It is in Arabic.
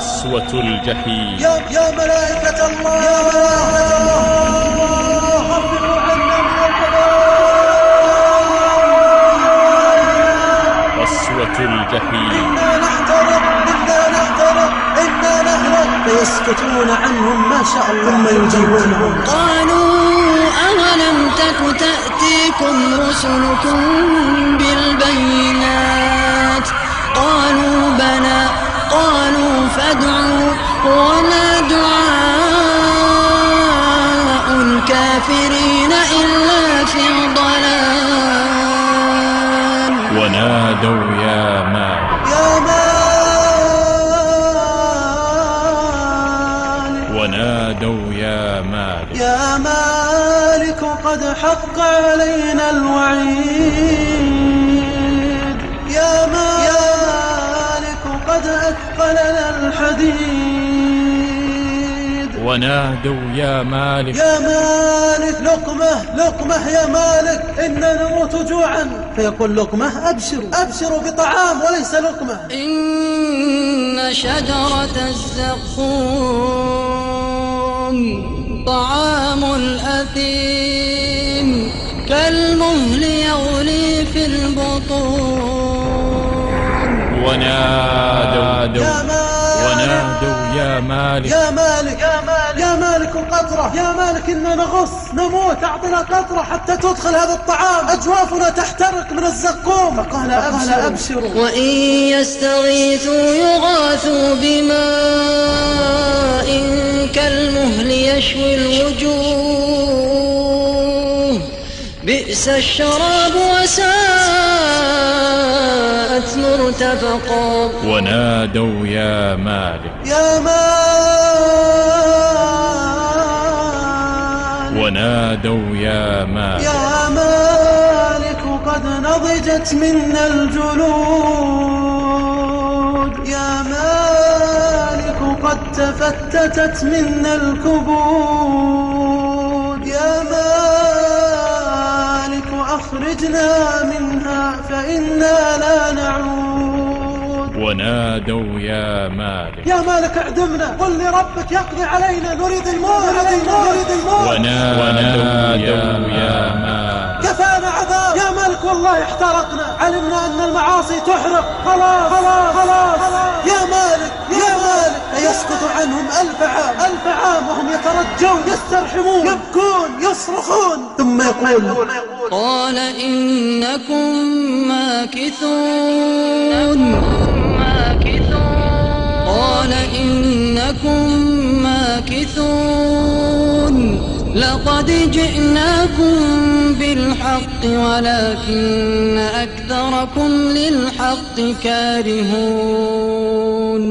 قسوة الجحيم. يا ملائكة الله خففوا عنا من البلاء. قسوة الجحيم. إنا نحترق إنا نهلك. فيسكتون عنهم ما شاء الله ثم يجيبونهم. قالوا أولم تك تأتيكم رسلكم بالبينات قالوا بلى قالوا فادعوا وما دعاء الكافرين إلا في ضلال. ونادوا يا مالك ونادوا يا مالك يا مالك قد حق علينا الوعيد. يا مالك قد أثقلنا الحديد. ونادوا يا مالك لقمة يا مالك إننا نموت جوعا. فيقول لقمة أبشروا بطعام وليس لقمة. إن شجرة الزقوم طعام الأثيم كالمهل يغلي في البطون. ونادوا يا مالك القطرة. يا مالك إننا نغص نموت. أعطنا قطرة حتى تدخل هذا الطعام. أجوافنا تحترق من الزقوم. فقال أبشروا. وإن يستغيثوا يغاثوا بماء كالمهل يشوي الوجوه بئس الشراب وساءت مرتفقا. ونادوا يا مالك يا مالك قد نضجت منا الجلود. يا مالك قد تفتتت منا الكبود. يا مالك أخرجنا منها فإنا لا نعود. ونادوا يا مالك اعدمنا. قل لربك يقضي علينا نريد الموت. ونادوا يا مالك كفانا عذاب. يا مالك والله احترقنا. علمنا أن المعاصي تحرق. خلاص. يا مالك فيسكت عنهم ألف عام وهم يترجون يسترحمون يبكون يصرخون. ثم يقول قال إنكم ماكثون لقد جئناكم بالحق ولكن أكثركم للحق كارهون.